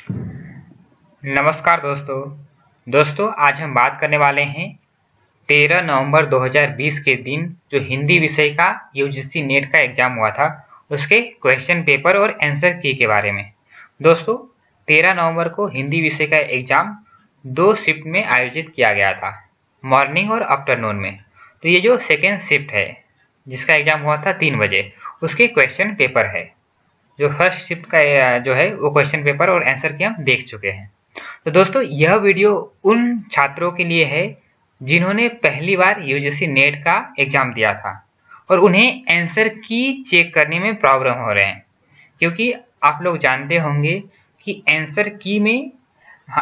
नमस्कार दोस्तों आज हम बात करने वाले हैं 13 नवंबर 2020 के दिन जो हिंदी विषय का यूजीसी नेट का एग्जाम हुआ था उसके क्वेश्चन पेपर और आंसर की के बारे में। दोस्तों 13 नवंबर को हिंदी विषय का एग्जाम 2 शिफ्ट में आयोजित किया गया था, मॉर्निंग और आफ्टरनून में। तो ये जो सेकेंड शिफ्ट है जिसका एग्जाम हुआ था 3 बजे, उसके क्वेश्चन पेपर है। जो फर्स्ट शिफ्ट का जो है वो क्वेश्चन पेपर और आंसर की हम देख चुके हैं। तो दोस्तों यह वीडियो उन छात्रों के लिए है जिन्होंने पहली बार यूजीसी नेट का एग्जाम दिया था और उन्हें आंसर की चेक करने में प्रॉब्लम हो रहे हैं, क्योंकि आप लोग जानते होंगे कि आंसर की में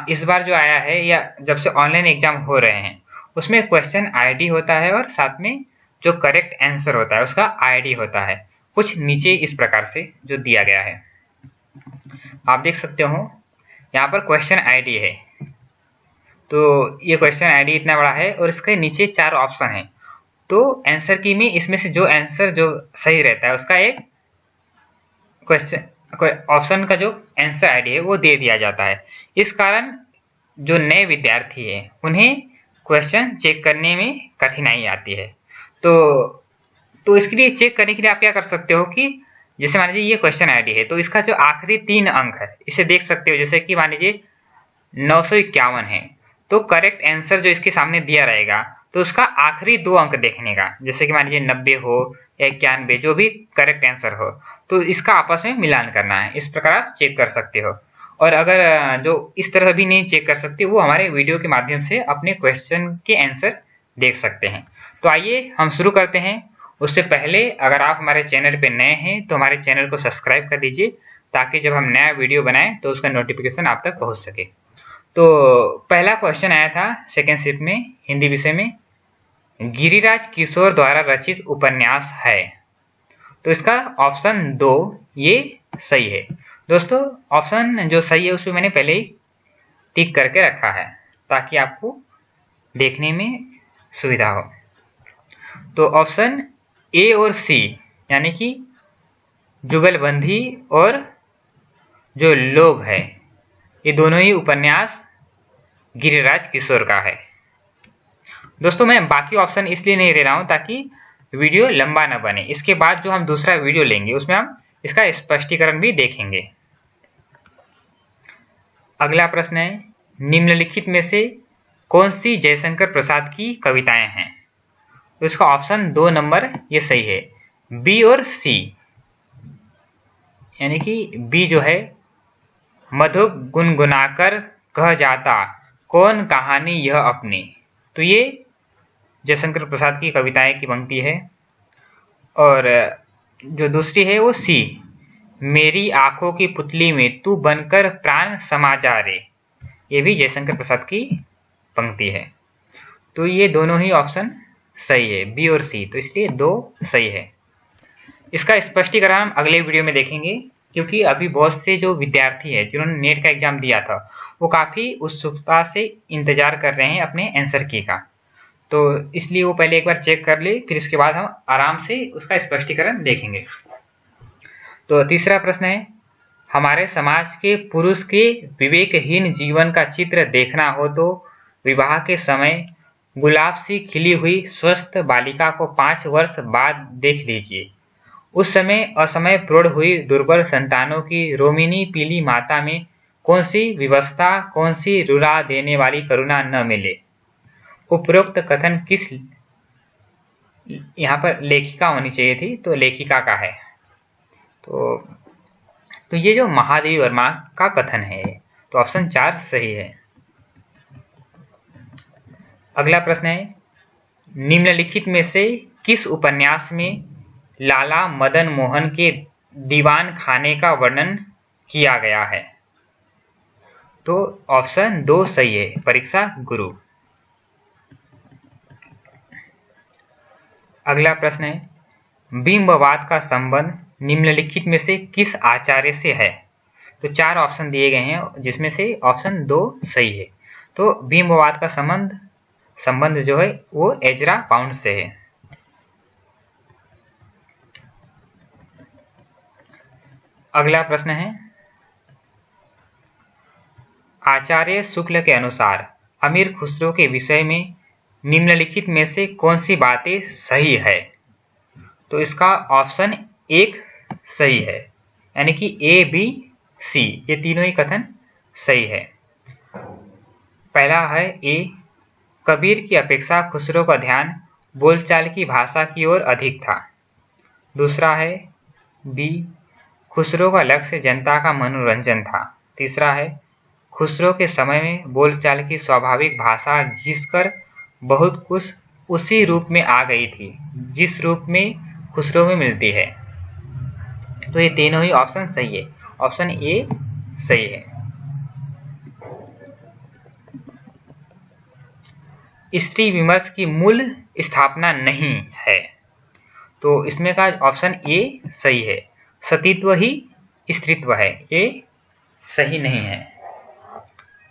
इस बार जो आया है या जब से ऑनलाइन एग्जाम हो रहे हैं उसमें क्वेश्चन आईडी होता है और साथ में जो करेक्ट आंसर होता है उसका आईडी होता है, कुछ नीचे इस प्रकार से जो दिया गया है। आप देख सकते हो यहाँ पर क्वेश्चन आईडी है, तो ये क्वेश्चन आईडी इतना बड़ा है और इसके नीचे 4 ऑप्शन है। तो आंसर की में इसमें से जो आंसर जो सही रहता है उसका एक क्वेश्चन ऑप्शन का जो आंसर आईडी है वो दे दिया जाता है। इस कारण जो नए विद्यार्थी है उन्हें क्वेश्चन चेक करने में कठिनाई आती है। तो इसके लिए चेक करने के लिए आप क्या कर सकते हो कि जैसे मान लीजिए ये क्वेश्चन आईडी है तो इसका जो आखिरी 3 अंक है इसे देख सकते हो। जैसे कि मान लीजिए 951 है तो करेक्ट आंसर जो इसके सामने दिया रहेगा तो उसका आखिरी 2 अंक देखने का, जैसे कि मान लीजिए 90 हो या 91, जो भी करेक्ट आंसर हो तो इसका आपस में मिलान करना है। इस प्रकार आप चेक कर सकते हो। और अगर जो इस तरह भी नहीं चेक कर सकते वो हमारे वीडियो के माध्यम से अपने क्वेश्चन के आंसर देख सकते हैं। तो आइए हम शुरू करते हैं। उससे पहले अगर आप हमारे चैनल पे नए हैं तो हमारे चैनल को सब्सक्राइब कर दीजिए ताकि जब हम नया वीडियो बनाएं तो उसका नोटिफिकेशन आप तक पहुंच सके। तो पहला क्वेश्चन आया था सेकेंड शिफ्ट में हिंदी विषय में, गिरिराज किशोर द्वारा रचित उपन्यास है। तो इसका ऑप्शन 2 ये सही है। दोस्तों ऑप्शन जो सही है उसमें मैंने पहले ही टिक करके रखा है ताकि आपको देखने में सुविधा हो। तो ऑप्शन ए और सी यानी कि जुगलबंदी और जो लोग है ये दोनों ही उपन्यास गिरिराज किशोर का है। दोस्तों मैं बाकी ऑप्शन इसलिए नहीं ले रहा हूं ताकि वीडियो लंबा न बने। इसके बाद जो हम दूसरा वीडियो लेंगे उसमें हम इसका स्पष्टीकरण भी देखेंगे। अगला प्रश्न है, निम्नलिखित में से कौन सी जयशंकर प्रसाद की कविताएं हैं। तो इसका ऑप्शन 2 नंबर ये सही है, बी और सी। यानी कि बी जो है, मधु गुनगुनाकर कह जाता कौन कहानी यह अपनी। तो ये जयशंकर प्रसाद की कविताएं की पंक्ति है। और जो दूसरी है वो सी, मेरी आंखों की पुतली में तू बनकर प्राण समा जा रे, ये भी जयशंकर प्रसाद की पंक्ति है। तो ये दोनों ही ऑप्शन सही है, बी और सी, तो इसलिए 2 सही है। इसका स्पष्टीकरण हम अगले वीडियो में देखेंगे, क्योंकि अभी बहुत से जो विद्यार्थी है जिन्होंने नेट का एग्जाम दिया था वो काफी उत्सुकता से इंतजार कर रहे हैं अपने आंसर की का। तो इसलिए वो पहले एक बार चेक कर ले, फिर इसके बाद हम आराम से उसका स्पष्टीकरण देखेंगे। तो तीसरा प्रश्न है, हमारे समाज के पुरुष के विवेकहीन जीवन का चित्र देखना हो तो विवाह के समय गुलाब सी खिली हुई स्वस्थ बालिका को 5 वर्ष बाद देख लीजिए। उस समय असमय प्रौढ़ हुई दुर्बल संतानों की रोमिनी पीली माता में कौन सी विवस्था, कौन सी रुला देने वाली करुणा न मिले। उपरोक्त कथन किस, यहाँ पर लेखिका होनी चाहिए थी तो लेखिका का है। तो ये जो महादेवी वर्मा का कथन है तो ऑप्शन 4 सही है। अगला प्रश्न है, निम्नलिखित में से किस उपन्यास में लाला मदन मोहन के दीवान खाने का वर्णन किया गया है। तो ऑप्शन 2 सही है, परीक्षा गुरु। अगला प्रश्न है, बिंबवाद का संबंध निम्नलिखित में से किस आचार्य से है। तो 4 ऑप्शन दिए गए हैं जिसमें से ऑप्शन 2 सही है। तो बिंबवाद का संबंध जो है वो एजरा पाउंड से है। अगला प्रश्न है, आचार्य शुक्ल के अनुसार अमीर खुसरो के विषय में निम्नलिखित में से कौन सी बातें सही है? तो इसका ऑप्शन 1 सही है, यानी कि ए, बी, सी ये तीनों ही कथन सही है। पहला है ए, कबीर की अपेक्षा खुसरो का ध्यान बोलचाल की भाषा की ओर अधिक था। दूसरा है बी, खुसरो का लक्ष्य जनता का मनोरंजन था। तीसरा है खुसरो के समय में बोलचाल की स्वाभाविक भाषा घिसकर बहुत कुछ उसी रूप में आ गई थी जिस रूप में खुसरो में मिलती है। तो ये तीनों ही ऑप्शन सही है, ऑप्शन ए सही है। स्त्री विमर्श की मूल स्थापना नहीं है, तो इसमें का ऑप्शन ए सही है। सतीत्व ही स्त्रीत्व है, ये सही नहीं है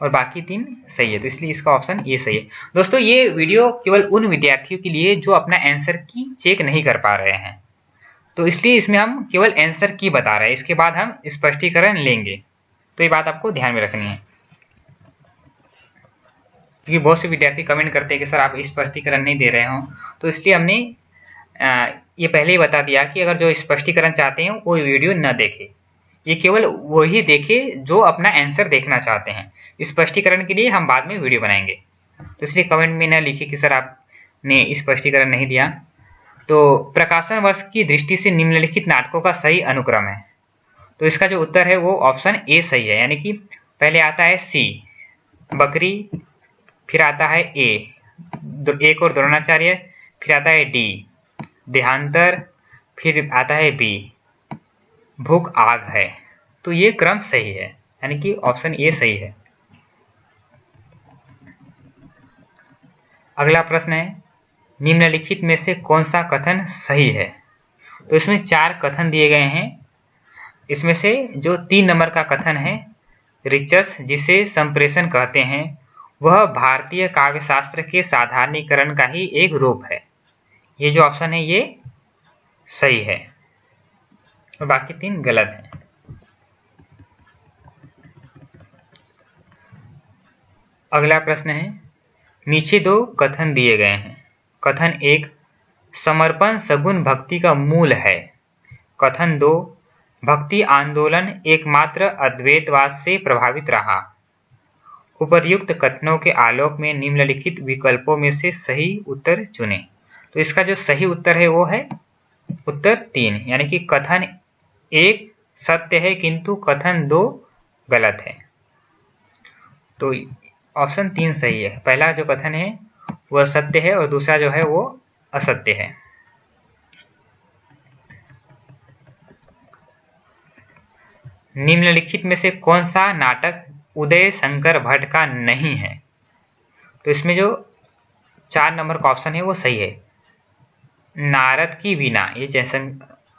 और बाकी तीन सही है, तो इसलिए इसका ऑप्शन ए सही है। दोस्तों ये वीडियो केवल उन विद्यार्थियों के लिए जो अपना आंसर की चेक नहीं कर पा रहे हैं, तो इसलिए इसमें हम केवल आंसर की बता रहे हैं, इसके बाद हम स्पष्टीकरण लेंगे, तो ये बात आपको ध्यान में रखनी है। क्योंकि बहुत से विद्यार्थी कमेंट करते हैं कि सर आप स्पष्टीकरण नहीं दे रहे हो, तो इसलिए हमने ये पहले ही बता दिया कि अगर जो स्पष्टीकरण चाहते हैं वो वीडियो न देखे, ये केवल वही देखे जो अपना आंसर देखना चाहते हैं। स्पष्टीकरण के लिए हम बाद में वीडियो बनाएंगे, तो इसलिए कमेंट में न लिखिए कि सर आपने स्पष्टीकरण नहीं दिया। तो प्रकाशन वर्ष की दृष्टि से निम्नलिखित नाटकों का सही अनुक्रम है, तो इसका जो उत्तर है वो ऑप्शन ए सही है, यानी कि पहले आता है सी बकरी, फिर आता है ए एक और द्रोणाचार्य, फिर आता है डी देहांतर, फिर आता है बी भूख आग है। तो ये क्रम सही है, यानी कि ऑप्शन ए सही है। अगला प्रश्न है निम्नलिखित में से कौन सा कथन सही है? तो इसमें 4 कथन दिए गए हैं। इसमें से जो 3 नंबर का कथन है, रिचर्स जिसे संप्रेषण कहते हैं, वह भारतीय काव्यशास्त्र के साधारणीकरण का ही एक रूप है। ये जो ऑप्शन है ये सही है और बाकी 3 गलत हैं। अगला प्रश्न है नीचे 2 कथन दिए गए हैं। कथन 1 समर्पण सगुण भक्ति का मूल है। कथन 2 भक्ति आंदोलन एकमात्र अद्वैतवाद से प्रभावित रहा। उपर्युक्त कथनों के आलोक में निम्नलिखित विकल्पों में से सही उत्तर चुनें। तो इसका जो सही उत्तर है वो है उत्तर 3, यानी कि कथन 1 सत्य है किंतु कथन 2 गलत है। तो ऑप्शन 3 सही है। पहला जो कथन है वह सत्य है और दूसरा जो है वो असत्य है। निम्नलिखित में से कौन सा नाटक उदय शंकर भट्ट का नहीं है? तो इसमें जो 4 नंबर का ऑप्शन है वो सही है। नारद की वीणा ये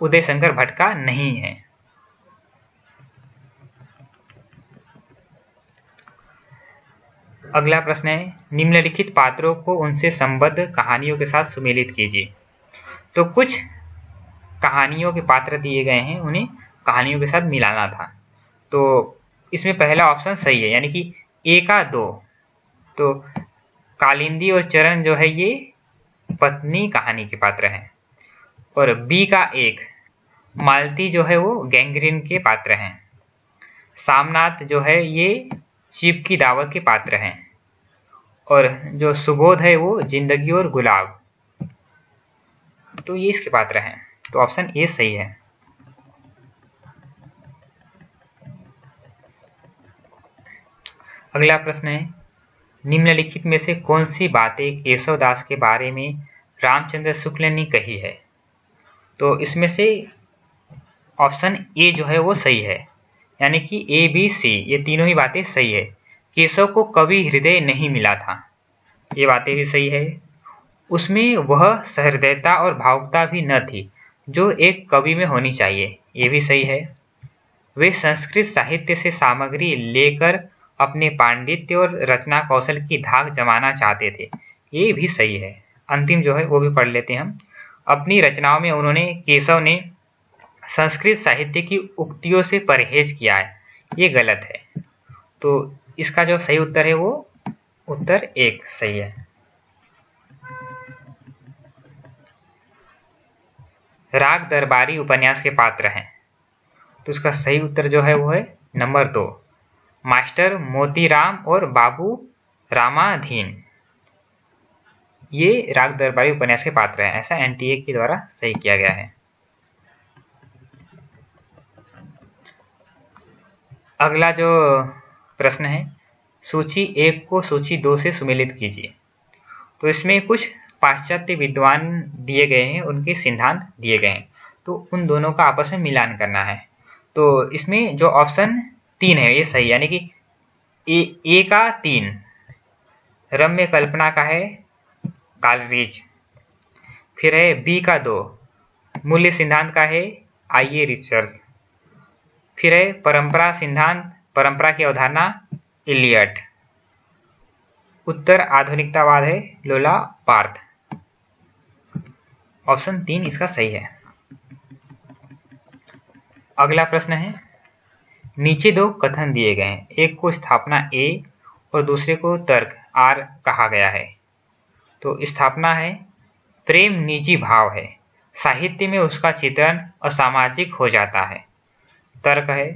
उदय शंकर भट्ट का नहीं है। अगला प्रश्न है निम्नलिखित पात्रों को उनसे संबद्ध कहानियों के साथ सुमेलित कीजिए। तो कुछ कहानियों के पात्र दिए गए हैं, उन्हें कहानियों के साथ मिलाना था। तो इसमें पहला ऑप्शन सही है, यानी कि ए का 2। तो कालिंदी और चरण जो है ये पत्नी कहानी के पात्र हैं और बी का 1 मालती जो है वो गैंग्रीन के पात्र हैं। सामनाथ जो है ये शिव की दावत के पात्र हैं और जो सुबोध है वो जिंदगी और गुलाब, तो ये इसके पात्र हैं। तो ऑप्शन ए सही है। अगला प्रश्न है निम्नलिखित में से कौन सी बातें केशवदास के बारे में रामचंद्र शुक्ल ने कही है? तो इसमें से ऑप्शन ए जो है वो सही है, यानी कि ए बी सी ये तीनों ही बातें सही है। केशव को कवि हृदय नहीं मिला था, ये बातें भी सही है। उसमें वह सहृदयता और भावुकता भी न थी जो एक कवि में होनी चाहिए, ये भी सही है। वे संस्कृत साहित्य से सामग्री लेकर अपने पांडित्य और रचना कौशल की धाक जमाना चाहते थे, ये भी सही है। अंतिम जो है वो भी पढ़ लेते हैं हम। अपनी रचनाओं में केशव ने संस्कृत साहित्य की उक्तियों से परहेज किया है, ये गलत है। तो इसका जो सही उत्तर है वो उत्तर 1 सही है। राग दरबारी उपन्यास के पात्र हैं, तो इसका सही उत्तर जो है वो है नंबर 2, मास्टर मोतीराम और बाबू रामाधीन। ये राग दरबारी उपन्यास के पात्र हैं, ऐसा एनटीए के द्वारा सही किया गया है। अगला जो प्रश्न है, सूची 1 को सूची 2 से सुमेलित कीजिए। तो इसमें कुछ पाश्चात्य विद्वान दिए गए हैं, उनके सिद्धांत दिए गए हैं, तो उन दोनों का आपस में मिलान करना है। तो इसमें जो ऑप्शन 3 है ये सही, यानी कि ए का 3 रम्य कल्पना का है कालरीज, फिर है बी का 2 मूल्य सिद्धांत का है आइए रिचर्स, फिर है परंपरा सिद्धांत परंपरा की अवधारणा इलियट, उत्तर आधुनिकतावाद है लोला पार्थ। ऑप्शन 3 इसका सही है। अगला प्रश्न है, नीचे 2 कथन दिए गए हैं, एक को स्थापना ए और दूसरे को तर्क आर कहा गया है। तो स्थापना है प्रेम निजी भाव है, साहित्य में उसका चित्रण असामाजिक हो जाता है। तर्क है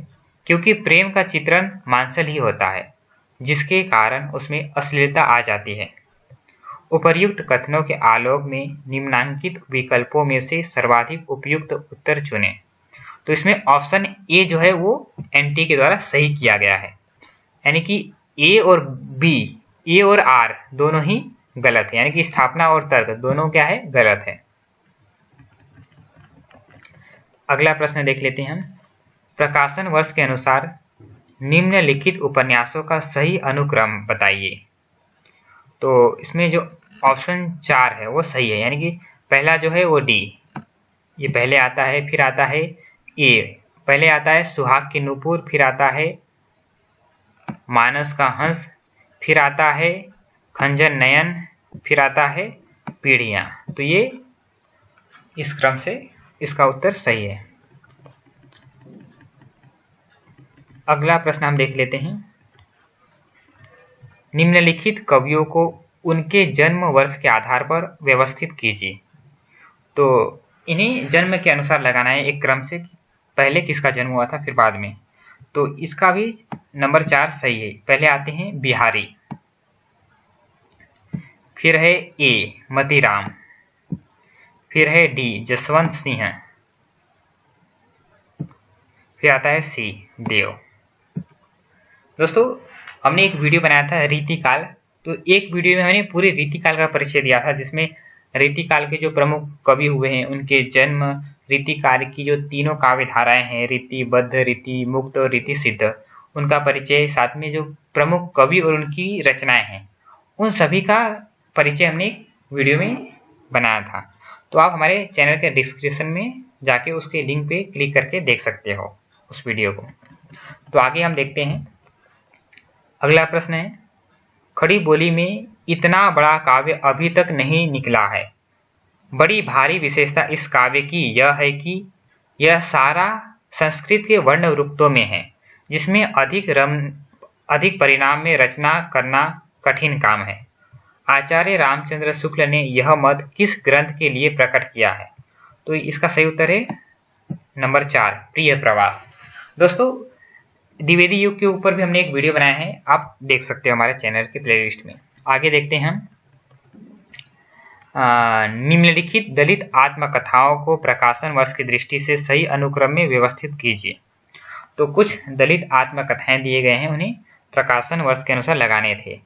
क्योंकि प्रेम का चित्रण मांसल ही होता है, जिसके कारण उसमें अश्लीलता आ जाती है। उपर्युक्त कथनों के आलोक में निम्नांकित विकल्पों में से सर्वाधिक उपयुक्त उत्तर चुनें। तो इसमें ऑप्शन ए जो है वो एनटी के द्वारा सही किया गया है, यानी कि ए और बी, ए और आर दोनों ही गलत है, यानी कि स्थापना और तर्क दोनों क्या है, गलत है। अगला प्रश्न देख लेते हैं हम, प्रकाशन वर्ष के अनुसार निम्नलिखित उपन्यासों का सही अनुक्रम बताइए। तो इसमें जो ऑप्शन 4 है वो सही है, यानी कि पहला जो है वो डी, ये पहले आता है, फिर आता है ए, पहले आता है सुहाग की नूपुर, फिर आता है मानस का हंस, फिर आता है खंजन नयन, फिर आता है पीढ़ियां। तो ये इस क्रम से इसका उत्तर सही है। अगला प्रश्न हम देख लेते हैं, निम्नलिखित कवियों को उनके जन्म वर्ष के आधार पर व्यवस्थित कीजिए। तो इन्हें जन्म के अनुसार लगाना है एक क्रम से, पहले किसका जन्म हुआ था फिर बाद में। तो इसका भी नंबर 4 सही है। पहले आते हैं बिहारी, फिर है ए मतीराम, फिर है डी जसवंत सिंह, फिर आता है सी देव। दोस्तों हमने एक वीडियो बनाया था रीतिकाल, तो एक वीडियो में हमने पूरे रीतिकाल का परिचय दिया था, जिसमें रीतिकाल के जो प्रमुख कवि हुए हैं उनके जन्म, रीतिकाल की जो तीनों काव्य धाराएं हैं, रीतिबद्ध, रीति मुक्त और रीति सिद्ध, उनका परिचय, साथ में जो प्रमुख कवि और उनकी रचनाएं हैं उन सभी का परिचय हमने एक वीडियो में बनाया था। तो आप हमारे चैनल के डिस्क्रिप्शन में जाके उसके लिंक पे क्लिक करके देख सकते हो उस वीडियो को। तो आगे हम देखते हैं, अगला प्रश्न है, खड़ी बोली में इतना बड़ा काव्य अभी तक नहीं निकला है। बड़ी भारी विशेषता इस काव्य की यह है कि यह सारा संस्कृत के वर्ण रूपकों में है, जिसमें अधिक परिणाम में रचना करना कठिन काम है। आचार्य रामचंद्र शुक्ल ने यह मत किस ग्रंथ के लिए प्रकट किया है? तो इसका सही उत्तर है नंबर 4 प्रिय प्रवास। दोस्तों द्विवेदी युग के ऊपर भी हमने एक वीडियो बनाया है, आप देख सकते हो हमारे चैनल के प्लेलिस्ट में। आगे देखते हैं हम, निम्नलिखित दलित आत्मकथाओं को प्रकाशन वर्ष की दृष्टि से सही अनुक्रम में व्यवस्थित कीजिए। तो कुछ दलित आत्मकथाएं दिए गए हैं, उन्हें प्रकाशन वर्ष के अनुसार लगाने थे।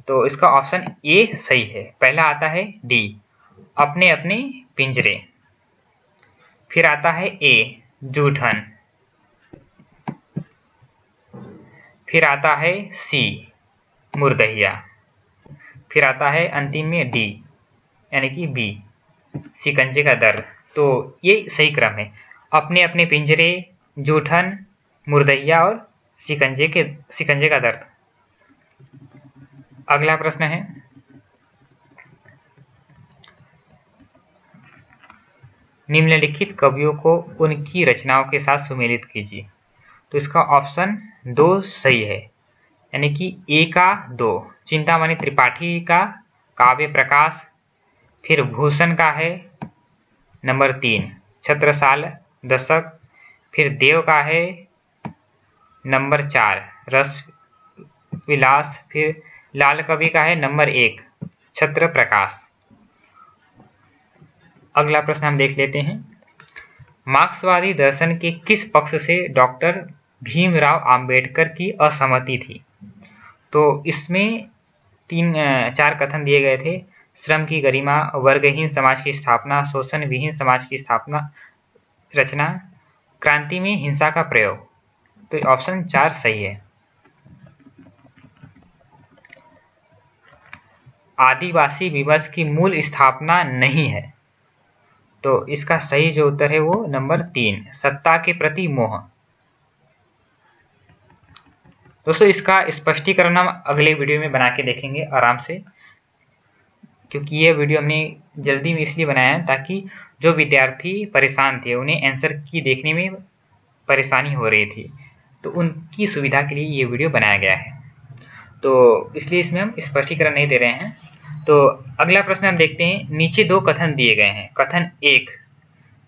तो इसका ऑप्शन ए सही है। पहला आता है डी अपने अपने पिंजरे, फिर आता है ए जूठन, फिर आता है सी मुर्दहिया, फिर आता है अंतिम में डी यानी कि बी शिकंजे का दर्द। तो ये सही क्रम है, अपने अपने पिंजरे, जूठन, मुर्दहिया और शिकंजे का दर्द। अगला प्रश्न है, निम्नलिखित कवियों को उनकी रचनाओं के साथ सुमेलित कीजिए। तो इसका ऑप्शन 2 सही है, यानी कि ए का 2, चिंतामणि त्रिपाठी का काव्य प्रकाश, फिर भूषण का है नंबर 3 छत्रसाल दशक, फिर देव का है नंबर 4 रस विलास, फिर लाल कवि का है नंबर 1 छत्र प्रकाश। अगला प्रश्न हम देख लेते हैं, मार्क्सवादी दर्शन के किस पक्ष से डॉक्टर भीमराव अंबेडकर की असहमति थी? तो इसमें 4 कथन दिए गए थे, श्रम की गरिमा, वर्गहीन समाज की स्थापना, शोषण विहीन समाज की स्थापना रचना, क्रांति में हिंसा का प्रयोग। तो ऑप्शन 4 सही है। आदिवासी विमर्श की मूल स्थापना नहीं है, तो इसका सही जो उत्तर है वो नंबर 3 सत्ता के प्रति मोह। दोस्तों इसका स्पष्टीकरण हम अगले वीडियो में बना के देखेंगे आराम से, क्योंकि ये वीडियो हमने जल्दी में इसलिए बनाया है ताकि जो विद्यार्थी परेशान थे उन्हें आंसर की देखने में परेशानी हो रही थी, तो उनकी सुविधा के लिए ये वीडियो बनाया गया है, तो इसलिए इसमें हम स्पष्टीकरण नहीं दे रहे हैं। तो अगला प्रश्न हम देखते हैं, नीचे 2 कथन दिए गए हैं। कथन 1,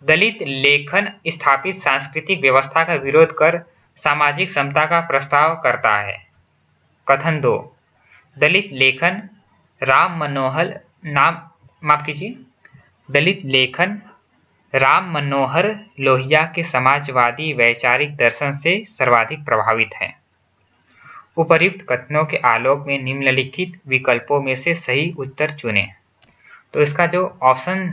दलित लेखन स्थापित सांस्कृतिक व्यवस्था का विरोध कर सामाजिक समता का प्रस्ताव करता है। कथन 2, दलित लेखन दलित लेखन राम मनोहर लोहिया के समाजवादी वैचारिक दर्शन से सर्वाधिक प्रभावित है। उपर्युक्त कथनों के आलोक में निम्नलिखित विकल्पों में से सही उत्तर चुनें। तो इसका जो ऑप्शन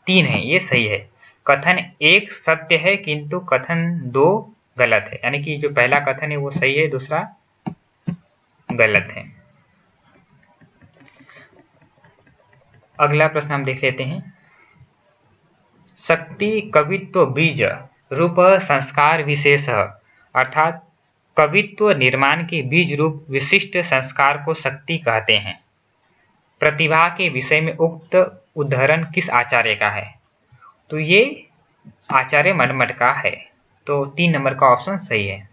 3 है ये सही है। कथन 1 सत्य है किंतु कथन 2 गलत है, यानी कि जो पहला कथन है वो सही है, दूसरा गलत है। अगला प्रश्न हम देख लेते हैं, शक्ति कवित्व बीज रूप संस्कार विशेष, अर्थात कवित्व निर्माण के बीज रूप विशिष्ट संस्कार को शक्ति कहते हैं। प्रतिभा के विषय में उक्त उदाहरण किस आचार्य का है? तो ये आचार्य मनमट का है, तो 3 नंबर का ऑप्शन सही है।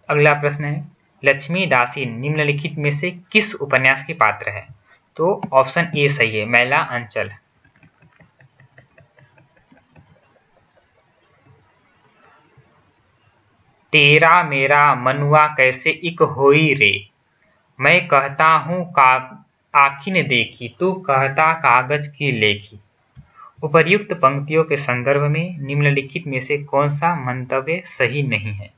अगला प्रश्न है, लक्ष्मी दासी निम्नलिखित में से किस उपन्यास की पात्र है? तो ऑप्शन ए सही है, मैला अंचल। तेरा मेरा मनुआ कैसे इक होई रे, मैं कहता हूँ आखिन देखी, तू कहता कागज की लेखी। उपर्युक्त पंक्तियों के संदर्भ में निम्नलिखित में से कौन सा मंतव्य सही नहीं है?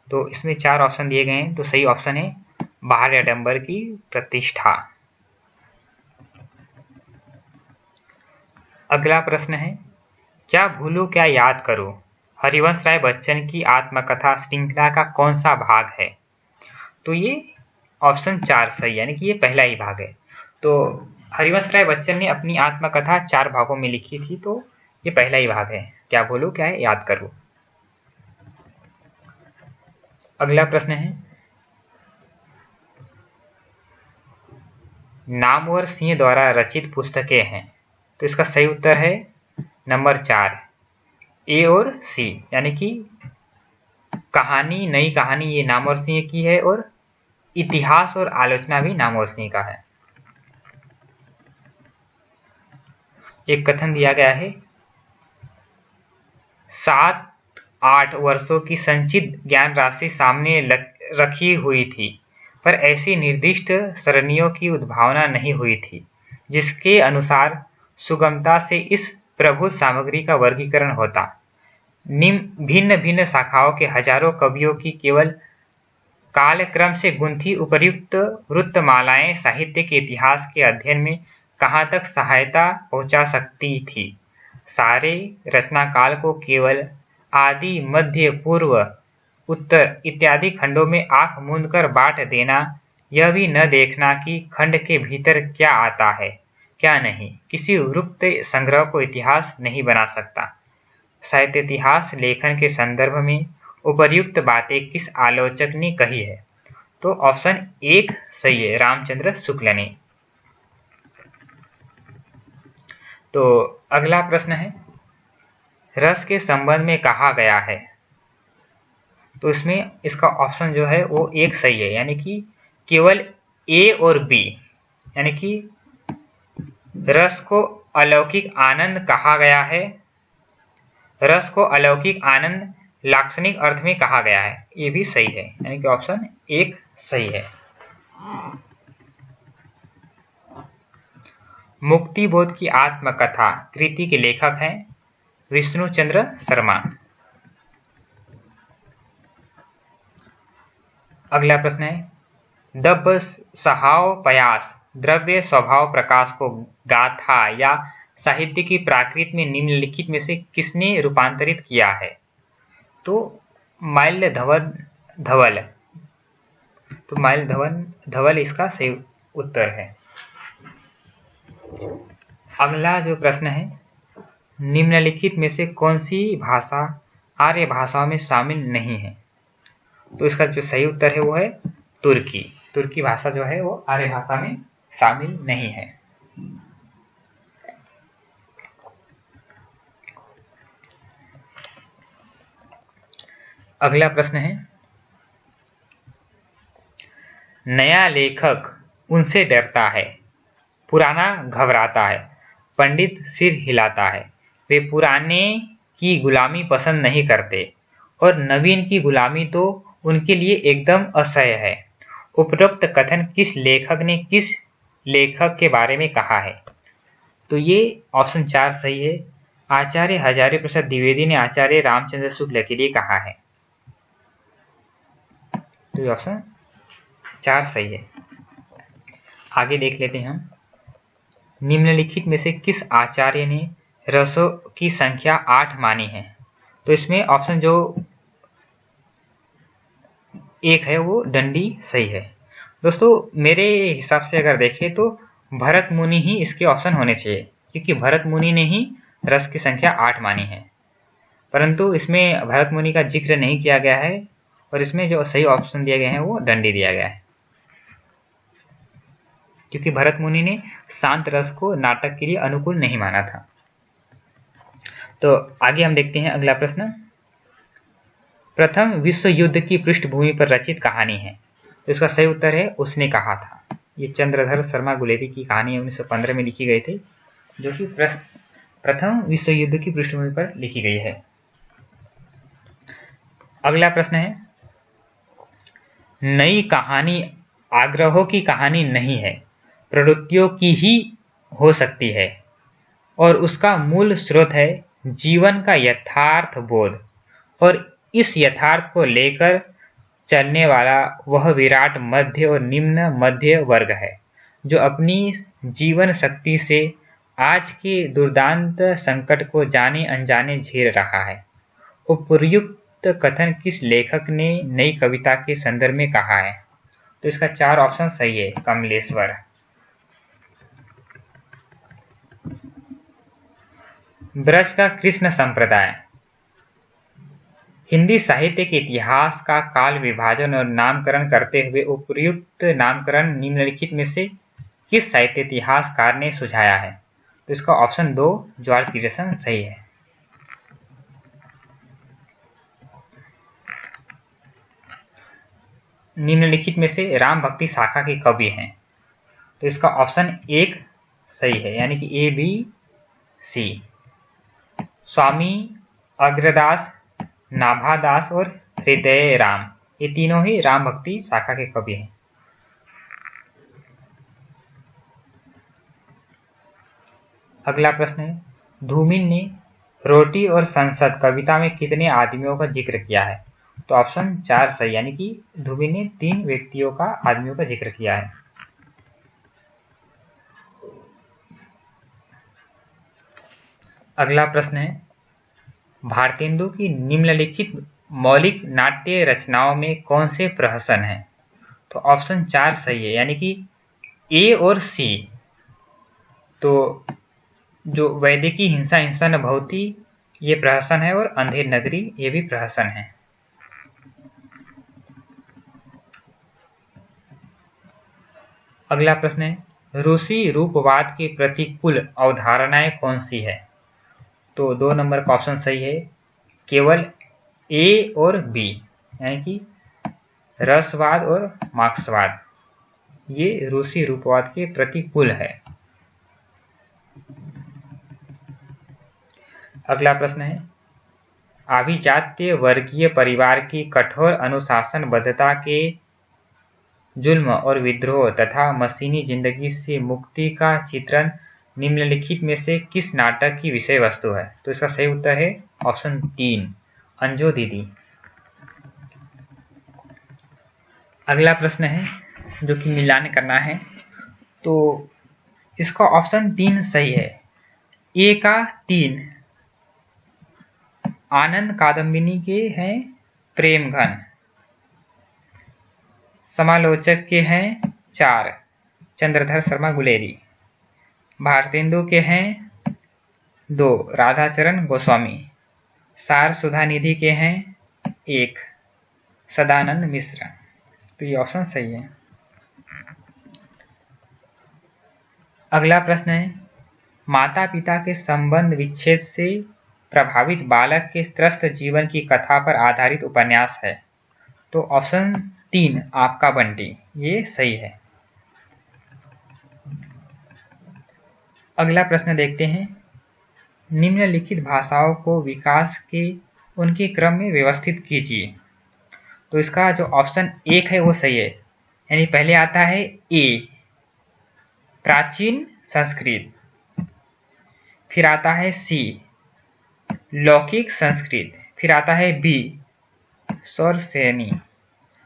तो इसमें 4 ऑप्शन दिए गए हैं, तो सही ऑप्शन है बाहर आडंबर की प्रतिष्ठा। अगला प्रश्न है, क्या भूलूं क्या याद करूं हरिवंश राय बच्चन की आत्मकथा श्रृंखला का कौन सा भाग है? तो ये ऑप्शन 4 सही, यानी कि ये पहला ही भाग है। तो हरिवंश राय बच्चन ने अपनी आत्मकथा 4 भागों में लिखी थी, तो ये पहला ही भाग है, क्या भूलूं क्या याद करूं। अगला प्रश्न है, नामवर सिंह द्वारा रचित पुस्तकें हैं, तो इसका सही उत्तर है नंबर 4 ए और सी, यानी कि कहानी नई कहानी ये नामवर सिंह की है और इतिहास और आलोचना भी नामवर सिंह का है। एक कथन दिया गया है, 7-8 वर्षों की संचित ज्ञान राशि सामने रखी हुई थी, पर ऐसी निर्दिष्ट सरणियों की उद्भावना नहीं हुई थी जिसके अनुसार सुगमता से इस प्रभुत सामग्री का वर्गीकरण होता। भिन्न भिन्न शाखाओं के हजारों कवियों की केवल कालक्रम से गुंथी उपर्युक्त वृत्तमालाएं साहित्य के इतिहास के अध्ययन में कहाँ तक सहायता पहुंचा सकती थी? सारे रचनाकाल को केवल आदि मध्य पूर्व उत्तर इत्यादि खंडों में आंख मूंदकर बांट देना, यह भी न देखना कि खंड के भीतर क्या आता है क्या नहीं, किसी वृत्त संग्रह को इतिहास नहीं बना सकता। साहित्य इतिहास लेखन के संदर्भ में उपर्युक्त बातें किस आलोचक ने कही है? तो ऑप्शन 1 सही है, रामचंद्र शुक्ल ने। तो अगला प्रश्न है, रस के संबंध में कहा गया है, तो इसमें इसका ऑप्शन जो है वो एक सही है, यानी कि केवल ए और बी, यानी कि रस को अलौकिक आनंद कहा गया है, रस को अलौकिक आनंद लाक्षणिक अर्थ में कहा गया है, ये भी सही है, यानी कि ऑप्शन एक सही है। मुक्ति बोध की आत्मकथा कृति के लेखक हैं विष्णु चंद्र शर्मा। अगला प्रश्न है, दब सहाव पयास द्रव्य स्वभाव प्रकाश को गाथा या साहित्य की प्राकृत में निम्नलिखित में से किसने रूपांतरित किया है? तो माल्य धवल, तो माल्य धवल इसका सही उत्तर है। अगला जो प्रश्न है, निम्नलिखित में से कौन सी भाषा आर्य भाषाओं में शामिल नहीं है? तो इसका जो सही उत्तर है वो है तुर्की। तुर्की भाषा जो है वो आर्य भाषा में शामिल नहीं है। अगला प्रश्न है, नया लेखक उनसे डरता है, पुराना घबराता है, पंडित सिर हिलाता है, वे पुराने की गुलामी पसंद नहीं करते और नवीन की गुलामी तो उनके लिए एकदम असह्य है। उपरोक्त कथन किस लेखक ने किस लेखक के बारे में कहा है? तो ये ऑप्शन 4 सही है। आचार्य हजारी प्रसाद द्विवेदी ने आचार्य रामचंद्र शुक्ल के लिए कहा है, तो ये ऑप्शन 4 सही है। आगे देख लेते हैं हम, निम्नलिखित में से किस आचार्य ने रसों की संख्या 8 मानी है? तो इसमें ऑप्शन जो एक है वो दंडी सही है। दोस्तों मेरे हिसाब से अगर देखें तो भरत मुनि ही इसके ऑप्शन होने चाहिए, क्योंकि भरत मुनि ने ही रस की संख्या 8 मानी है, परंतु इसमें भरत मुनि का जिक्र नहीं किया गया है और इसमें जो सही ऑप्शन दिया गया है वो दंडी दिया गया है, क्योंकि भरत मुनि ने शांत रस को नाटक के लिए अनुकूल नहीं माना था। तो आगे हम देखते हैं अगला प्रश्न, प्रथम विश्व युद्ध की पृष्ठभूमि पर रचित कहानी है? तो इसका सही उत्तर है उसने कहा था। ये चंद्रधर शर्मा गुलेरी की कहानी 1915 में लिखी गई थी, जो कि प्रथम विश्व युद्ध की पृष्ठभूमि पर लिखी गई है। अगला प्रश्न है, नई कहानी आग्रहों की कहानी नहीं है, प्रवृत्तियों की ही हो सकती है और उसका मूल स्रोत है जीवन का यथार्थ बोध, और इस यथार्थ को लेकर चलने वाला वह विराट मध्य और निम्न मध्य वर्ग है, जो अपनी जीवन शक्ति से आज के दुर्दांत संकट को जाने अनजाने झेल रहा है। उपर्युक्त कथन किस लेखक ने नई कविता के संदर्भ में कहा है? तो इसका 4 ऑप्शन सही है, कमलेश्वर। ब्रज का कृष्ण संप्रदाय हिंदी साहित्य के इतिहास का काल विभाजन और नामकरण करते हुए उपर्युक्त नामकरण निम्नलिखित में से किस साहित्य इतिहासकार ने सुझाया है? तो इसका ऑप्शन 2 जॉर्ज गिब्सन सही है। निम्नलिखित में से राम भक्ति शाखा के कवि हैं? तो इसका ऑप्शन 1 सही है, यानी कि ए बी सी। स्वामी अग्रदास, नाभादास और हृदय राम, ये तीनों ही राम भक्ति शाखा के कवि हैं। अगला प्रश्न है, धूमिल ने रोटी और संसद कविता में कितने आदमियों का जिक्र किया है? तो ऑप्शन 4 सही, यानी कि धूमिल ने 3 व्यक्तियों का आदमियों का जिक्र किया है। अगला प्रश्न है, भारतेंदु की निम्नलिखित मौलिक नाट्य रचनाओं में कौन से प्रहसन हैं? तो ऑप्शन 4 सही है, यानी कि ए और सी। तो जो वैदिकी हिंसा हिंसा न भवती ये प्रहसन है, और अंधेर नगरी ये भी प्रहसन है। अगला प्रश्न है, रूसी रूपवाद की प्रतिकूल अवधारणाएं कौन सी है? तो 2 नंबर का ऑप्शन सही है, केवल ए और बी। यानी कि रसवाद और मार्क्सवाद, ये रूसी रूपवाद के प्रतिकूल है। अगला प्रश्न है, अभिजात्य वर्गीय परिवार की कठोर अनुशासनबद्धता के जुल्म और विद्रोह तथा मशीनी जिंदगी से मुक्ति का चित्रण निम्नलिखित में से किस नाटक की विषय वस्तु है? तो इसका सही उत्तर है ऑप्शन 3, अंजो दीदी। अगला प्रश्न है जो कि मिलान करना है, तो इसका ऑप्शन 3 सही है। ए का 3 आनंद कादम्बिनी के हैं प्रेम घन, समालोचक के हैं 4 चंद्रधर शर्मा गुलेरी, भारतेंदु के हैं 2 राधाचरण गोस्वामी, सार सुधानिधि के हैं 1 सदानंद मिश्र। तो ये ऑप्शन सही है। अगला प्रश्न है, माता पिता के संबंध विच्छेद से प्रभावित बालक के त्रस्त जीवन की कथा पर आधारित उपन्यास है। तो ऑप्शन 3 आपका बंटी, ये सही है। अगला प्रश्न देखते हैं, निम्नलिखित भाषाओं को विकास के उनके क्रम में व्यवस्थित कीजिए। तो इसका जो ऑप्शन 1 है वो सही है, यानी पहले आता है ए प्राचीन संस्कृत, फिर आता है सी लौकिक संस्कृत, फिर आता है बी सौरसेनी,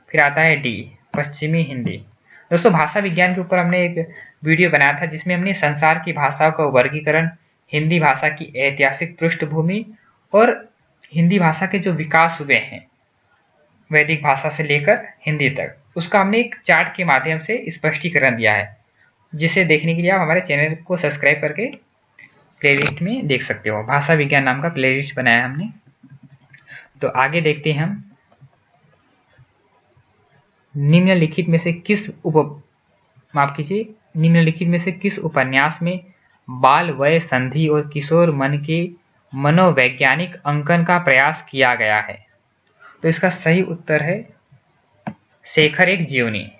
फिर आता है डी पश्चिमी हिंदी। दोस्तों भाषा विज्ञान के ऊपर हमने एक वीडियो बनाया था जिसमें हमने संसार की भाषाओं का वर्गीकरण, हिंदी भाषा की ऐतिहासिक पृष्ठभूमि और हिंदी भाषा के जो विकास हुए हैं वैदिक भाषा से लेकर हिंदी तक, उसका हमने एक चार्ट के माध्यम से स्पष्टीकरण दिया है, जिसे देखने के लिए आप हमारे चैनल को सब्सक्राइब करके प्लेलिस्ट में देख सकते हो। भाषा विज्ञान नाम का प्लेलिस्ट बनाया हमने। तो आगे देखते हैं हम, निम्नलिखित में से किस उपन्यास में बाल वय संधि और किशोर मन के मनोवैज्ञानिक अंकन का प्रयास किया गया है? तो इसका सही उत्तर है शेखर एक जीवनी।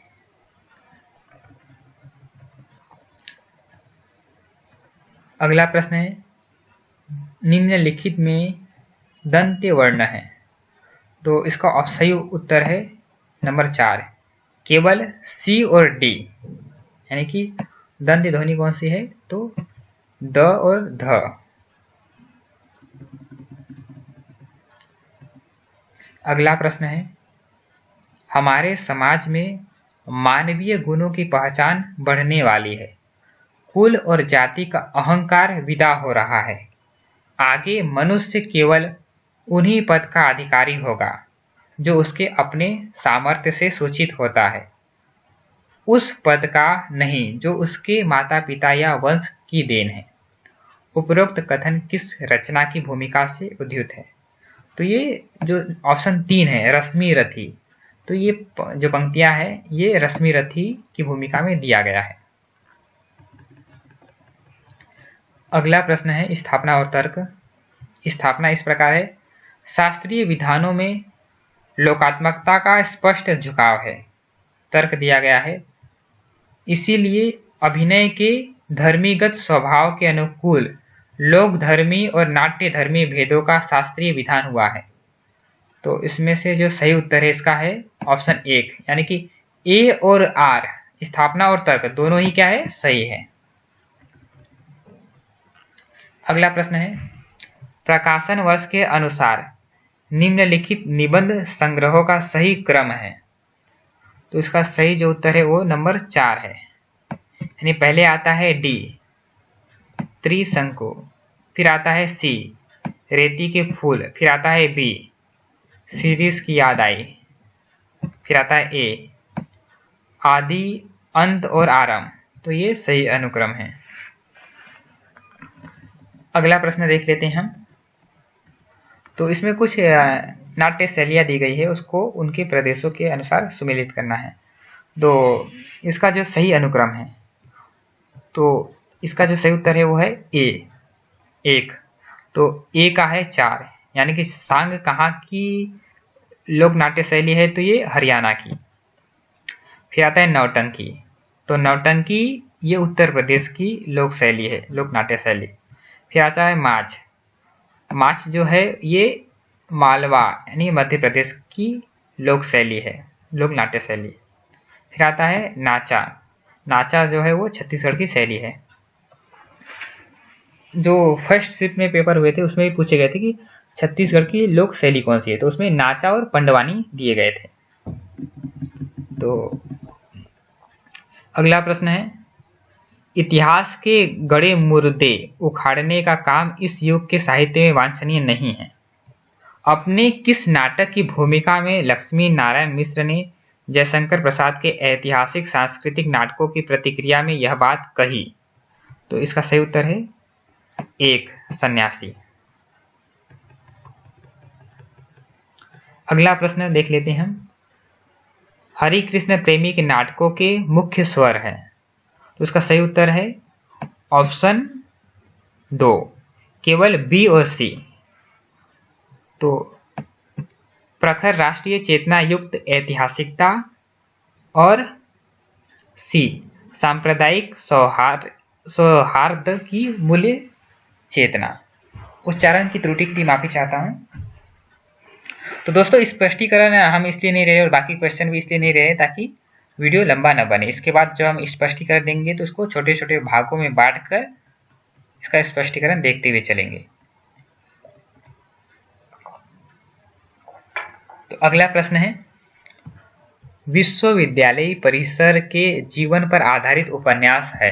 अगला प्रश्न है, निम्नलिखित में दंत्य वर्ण है। तो इसका सही उत्तर है नंबर 4 केवल सी और डी, यानी कि दंत्य ध्वनि कौन सी है? तो द और ध। अगला प्रश्न है, हमारे समाज में मानवीय गुणों की पहचान बढ़ने वाली है, कुल और जाति का अहंकार विदा हो रहा है, आगे मनुष्य केवल उन्हीं पद का अधिकारी होगा जो उसके अपने सामर्थ्य से सूचित होता है, उस पद का नहीं जो उसके माता पिता या वंश की देन है। उपरोक्त कथन किस रचना की भूमिका से उद्धृत है? तो ये जो ऑप्शन 3 है रश्मि रथी, तो ये जो पंक्तियां हैं ये रश्मि रथी की भूमिका में दिया गया है। अगला प्रश्न है स्थापना और तर्क। स्थापना इस प्रकार है, शास्त्रीय विधानों में लोकात्मकता का स्पष्ट झुकाव है। तर्क दिया गया है, इसीलिए अभिनय के धर्मीगत स्वभाव के अनुकूल लोक धर्मी और नाट्य धर्मी भेदों का शास्त्रीय विधान हुआ है। तो इसमें से जो सही उत्तर है इसका है ऑप्शन 1, यानी कि ए और आर स्थापना और तर्क दोनों ही क्या है? सही है। अगला प्रश्न है, प्रकाशन वर्ष के अनुसार निम्नलिखित निबंध संग्रहों का सही क्रम है। तो इसका सही जो उत्तर है वो नंबर 4 है, यानी पहले आता है डी त्रिशंकु, फिर आता है सी रेती के फूल, फिर आता है बी सीरीज की याद आई, फिर आता है ए आदि अंत और आरंभ। तो ये सही अनुक्रम है। अगला प्रश्न देख लेते हैं हम। तो इसमें कुछ नाट्य शैलियाँ दी गई है, उसको उनके प्रदेशों के अनुसार सुमेलित करना है। तो इसका जो सही अनुक्रम है, तो इसका जो सही उत्तर है वो है ए 1। तो ए का है 4, यानी कि सांग कहाँ की लोक नाट्य शैली है तो ये हरियाणा की। फिर आता है नौटंकी, तो नौटंकी ये उत्तर प्रदेश की लोक शैली है, लोक नाट्य शैली। फिर आता है माच, माच जो है ये मालवा यानी मध्य प्रदेश की लोक शैली है, लोक नाट्य शैली। फिर आता है नाचा, नाचा जो है वो छत्तीसगढ़ की शैली है। जो फर्स्ट शिफ्ट में पेपर हुए थे उसमें भी पूछे गए थे कि छत्तीसगढ़ की लोक शैली कौन सी है, तो उसमें नाचा और पंडवानी दिए गए थे। तो अगला प्रश्न है, इतिहास के गड़े मुर्दे उखाड़ने का काम इस युग के साहित्य में वांछनीय नहीं है। अपने किस नाटक की भूमिका में लक्ष्मी नारायण मिश्र ने जयशंकर प्रसाद के ऐतिहासिक सांस्कृतिक नाटकों की प्रतिक्रिया में यह बात कही? तो इसका सही उत्तर है 1 सन्यासी। अगला प्रश्न देख लेते हैं हम, हरि कृष्ण प्रेमी के नाटकों के मुख्य स्वर है, तो इसका सही उत्तर है ऑप्शन 2 केवल बी और सी। तो प्रखर राष्ट्रीय चेतना युक्त ऐतिहासिकता और सी सांप्रदायिक सौहार्द की मूल्य चेतना। उच्चारण की त्रुटि की माफी चाहता हूं। तो दोस्तों स्पष्टीकरण हम इसलिए नहीं रहे और बाकी क्वेश्चन भी इसलिए नहीं रहे ताकि वीडियो लंबा न बने। इसके बाद जब हम स्पष्टीकरण देंगे तो उसको छोटे छोटे भागों में बांटकर इसका स्पष्टीकरण देखते हुए चलेंगे। तो अगला प्रश्न है, विश्वविद्यालय परिसर के जीवन पर आधारित उपन्यास है,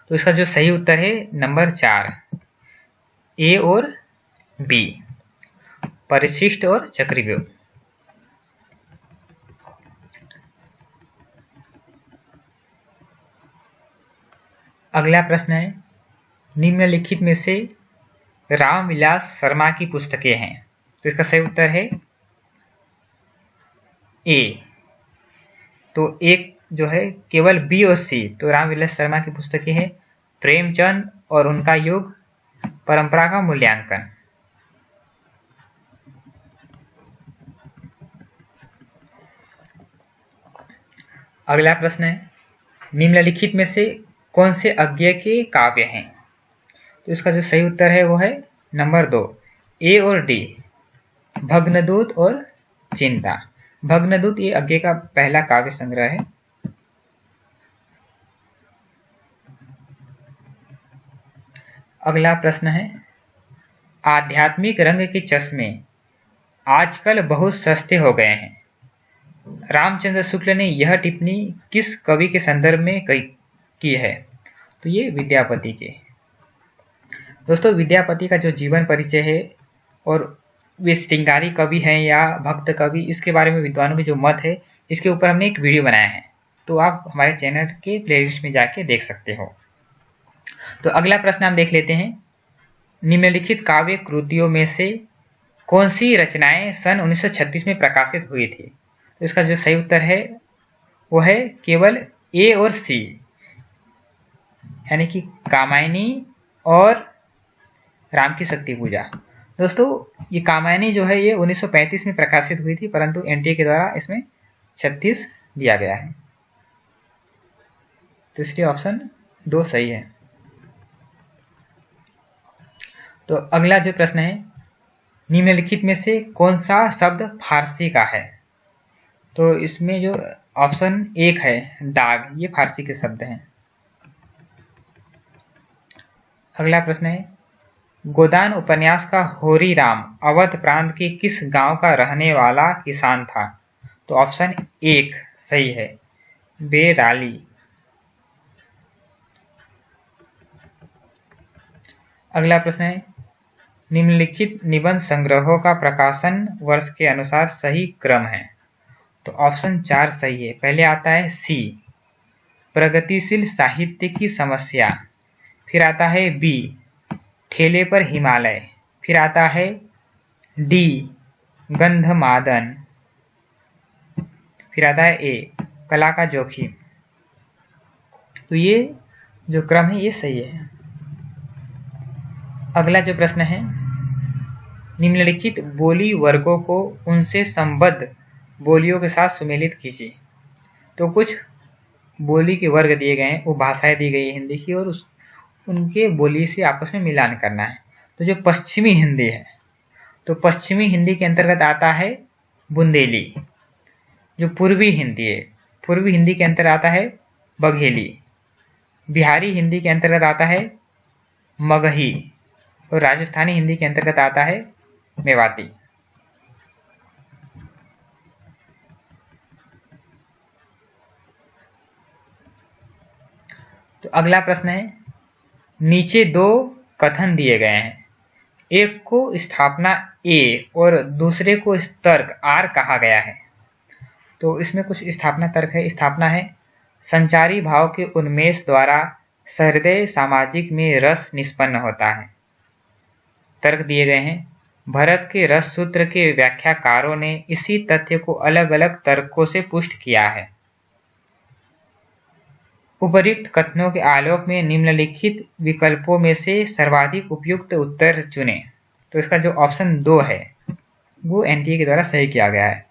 तो इसका जो सही उत्तर है नंबर 4 ए और बी, परिशिष्ट और चक्रव्यूह। अगला प्रश्न है, निम्नलिखित में से रामविलास शर्मा की पुस्तकें हैं, तो इसका सही उत्तर है ए। तो एक जो है केवल बी और सी, तो रामविलास शर्मा की पुस्तकें हैं प्रेमचंद और उनका युग, परंपरा का मूल्यांकन। अगला प्रश्न है, निम्नलिखित में से कौन से अज्ञेय के काव्य हैं, तो इसका जो सही उत्तर है वो है नंबर 2 ए और डी, भग्नदूत और चिंता। भग्नदूत ये अज्ञेय का पहला काव्य संग्रह है। अगला प्रश्न है, आध्यात्मिक रंग के चश्मे आजकल बहुत सस्ते हो गए हैं, रामचंद्र शुक्ल ने यह टिप्पणी किस कवि के संदर्भ में की है? तो ये विद्यापति के। दोस्तों विद्यापति का जो जीवन परिचय है और वे श्रृंगारी कवि हैं या भक्त कवि, इसके बारे में विद्वानों के जो मत है इसके ऊपर हमने एक वीडियो बनाया है, तो आप हमारे चैनल के प्लेलिस्ट में जाके देख सकते हो। तो अगला प्रश्न हम देख लेते हैं, निम्नलिखित काव्य कृतियों में से कौन सी रचनाएं सन 1936 में प्रकाशित हुई थी? तो इसका जो सही उत्तर है वो है केवल ए और सी, यानी कि कामायनी और राम की शक्ति पूजा। दोस्तों ये कामायनी जो है ये 1935 में प्रकाशित हुई थी, परंतु एनटीए के द्वारा इसमें 36 दिया गया है, तो इसलिए ऑप्शन 2 सही है। तो अगला जो प्रश्न है, निम्नलिखित में से कौन सा शब्द फारसी का है? तो इसमें जो ऑप्शन 1 है दाग, ये फारसी के शब्द हैं। अगला प्रश्न है, गोदान उपन्यास का होरी राम अवध प्रांत के किस गांव का रहने वाला किसान था? तो ऑप्शन 1 सही है, बेराली। अगला प्रश्न है, निम्नलिखित निबंध संग्रहों का प्रकाशन वर्ष के अनुसार सही क्रम है? तो ऑप्शन 4 सही है। पहले आता है सी प्रगतिशील साहित्य की समस्या, फिर आता है बी ठेले पर हिमालय, फिर आता है डी गंधमादन, फिर आता है ए कला का जोखिम। तो ये जो क्रम है ये सही है। अगला जो प्रश्न है, निम्नलिखित बोली वर्गों को उनसे संबद्ध बोलियों के साथ सुमेलित कीजिए। तो कुछ बोली के वर्ग दिए गए हैं, वो भाषाएं दी गई है हिंदी की, और उनके बोली से आपस में मिलान करना है। तो जो पश्चिमी हिंदी है, तो पश्चिमी हिंदी के अंतर्गत आता है बुंदेली। जो पूर्वी हिंदी है, पूर्वी हिंदी के अंतर्गत आता है बघेली। बिहारी हिंदी के अंतर्गत आता है मगही, और राजस्थानी हिंदी के अंतर्गत आता है मेवाती। तो अगला प्रश्न है, नीचे दो कथन दिए गए हैं, एक को स्थापना ए और दूसरे को तर्क आर कहा गया है। तो इसमें कुछ स्थापना तर्क है। स्थापना है, संचारी भाव के उन्मेष द्वारा सहृदय सामाजिक में रस निष्पन्न होता है। तर्क दिए गए हैं, भरत के रस सूत्र के व्याख्याकारों ने इसी तथ्य को अलग अलग तर्कों से पुष्ट किया है। उपर्युक्त कथनों के आलोक में निम्नलिखित विकल्पों में से सर्वाधिक उपयुक्त उत्तर चुनें। तो इसका जो ऑप्शन 2 है वो एनटीए के द्वारा सही किया गया है।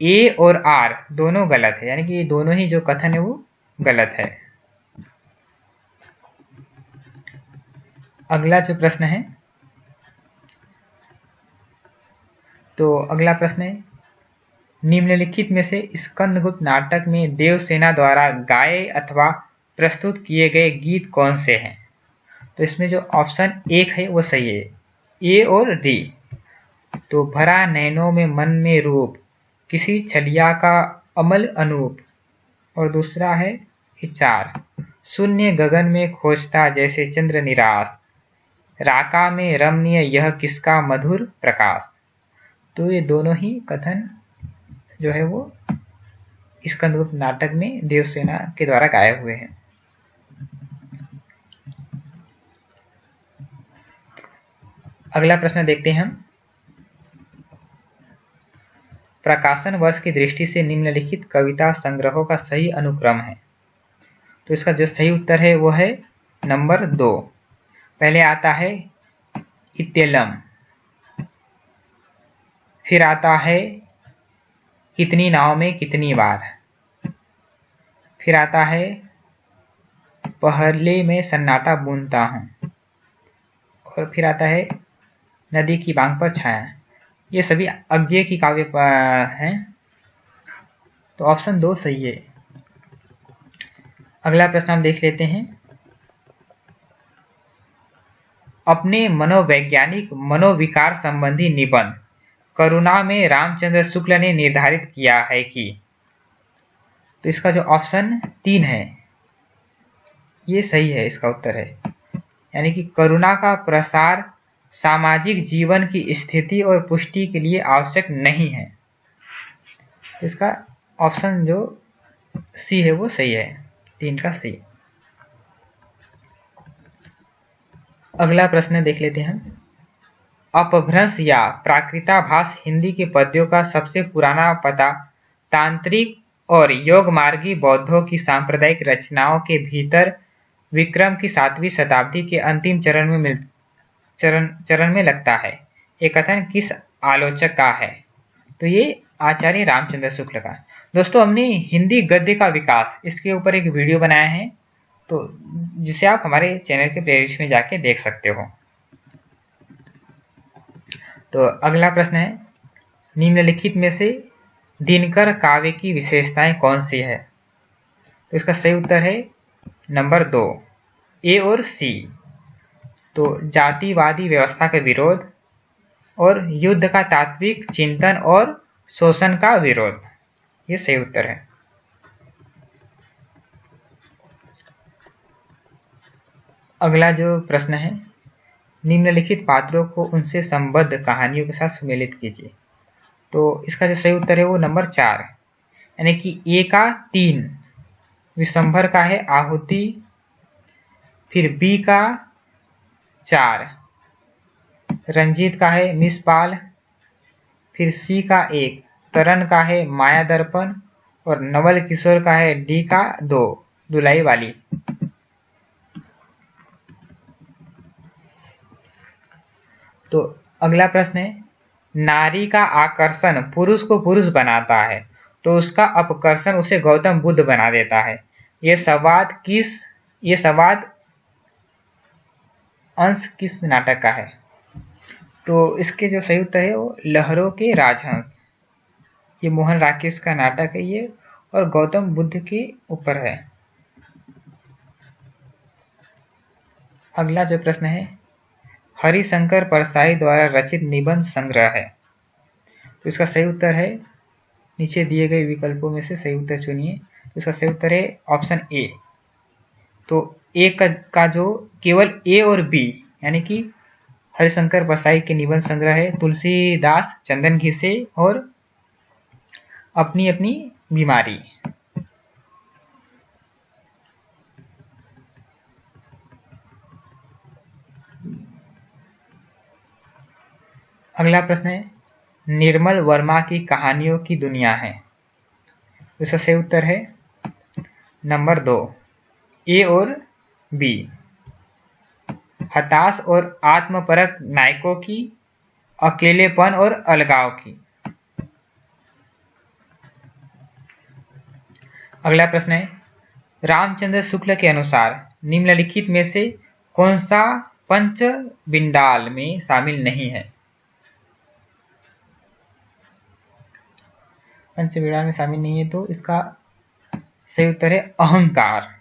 ए और आर दोनों गलत है, यानी कि ये दोनों ही जो कथन है वो गलत है। अगला जो प्रश्न है, तो अगला प्रश्न है, निम्नलिखित में से स्कंदगुप्त नाटक में देवसेना द्वारा गाए अथवा प्रस्तुत किए गए गीत कौन से हैं। तो इसमें जो ऑप्शन 1 है वो सही है, ए और डी। तो भरा नैनों में मन में रूप, किसी छलिया का अमल अनूप, और दूसरा है 4, शून्य गगन में खोजता जैसे चंद्र निराश, राका में रमणीय यह किसका मधुर प्रकाश। तो ये दोनों ही कथन जो है वो स्कंदगुप्त नाटक में देवसेना के द्वारा गाए हुए हैं। अगला प्रश्न देखते हैं हम, प्रकाशन वर्ष की दृष्टि से निम्नलिखित कविता संग्रहों का सही अनुक्रम है। तो इसका जो सही उत्तर है वो है नंबर 2। पहले आता है इत्यलम, फिर आता है कितनी नाव में कितनी बार, फिर आता है पहले में सन्नाटा बूंदता हूं, और फिर आता है नदी की बांग पर छाया। ये सभी अज्ञेय की काव्य हैं। तो ऑप्शन 2 सही है। अगला प्रश्न हम देख लेते हैं, अपने मनोवैज्ञानिक मनोविकार संबंधी निबंध करुणा में रामचंद्र शुक्ल ने निर्धारित किया है कि। तो इसका जो ऑप्शन 3 है ये सही है, इसका उत्तर है, यानी कि करुणा का प्रसार सामाजिक जीवन की स्थिति और पुष्टि के लिए आवश्यक नहीं है। इसका ऑप्शन जो सी है वो सही है, 3 का सी। अगला प्रश्न देख लेते हैं, अपभ्रंश या प्राकृताभास हिंदी के पद्यों का सबसे पुराना पता तांत्रिक और योग मार्गी बौद्धों की सांप्रदायिक रचनाओं के भीतर विक्रम की 7वीं शताब्दी के अंतिम चरण में लगता है। ये कथन किस आलोचक का है। तो ये आचार्य रामचंद्र शुक्ल का। दोस्तों, हमने हिंदी गद्य का विकास इसके ऊपर एक वीडियो बनाया है, तो जिसे आप हमारे चैनल के प्लेलिस्ट में जाके देख सकते हो। तो अगला प्रश्न है, निम्नलिखित में से दिनकर काव्य की विशेषताएं कौन सी है। तो इसका सही उत्तर है नंबर 2, ए और सी। तो जातिवादी व्यवस्था का विरोध और युद्ध का तात्विक चिंतन और शोषण का विरोध, ये सही उत्तर है। अगला जो प्रश्न है, निम्नलिखित पात्रों को उनसे संबद्ध कहानियों के साथ सुमेलित कीजिए। तो इसका जो सही उत्तर है वो नंबर 4, यानी कि ए का 3 विशंभर का है आहुति, फिर बी का 4 रंजीत का है निष्पाल, फिर सी का 1 तरन का है माया दर्पण, और नवल किशोर का है डी का 2 दुलाई वाली। तो अगला प्रश्न है, नारी का आकर्षण पुरुष को पुरुष बनाता है तो उसका अपकर्षण उसे गौतम बुद्ध बना देता है। ये संवाद अंश किस नाटक का है? तो इसके जो सही उत्तर है वो लहरों के राजहंस। ये मोहन राकेश का नाटक है ये, और गौतम बुद्ध के ऊपर है। अगला जो प्रश्न है, हरिशंकर परसाई द्वारा रचित निबंध संग्रह है, तो इसका सही उत्तर है, नीचे दिए गए विकल्पों में से सही उत्तर चुनिए। तो इसका सही उत्तर है ऑप्शन ए। तो ए का जो केवल ए और बी यानी कि हरिशंकर परसाई के निबंध संग्रह है तुलसीदास, चंदन घिसे और अपनी अपनी बीमारी। अगला प्रश्न है, निर्मल वर्मा की कहानियों की दुनिया है, इसका सही उत्तर है नंबर 2, ए और बी। हताश और आत्मपरक नायकों की, अकेलेपन और अलगाव की। अगला प्रश्न है, रामचंद्र शुक्ल के अनुसार निम्नलिखित में से कौन सा पंचबिंडाल में शामिल नहीं है? पंचबिंडाल में शामिल नहीं है तो इसका सही उत्तर है अहंकार।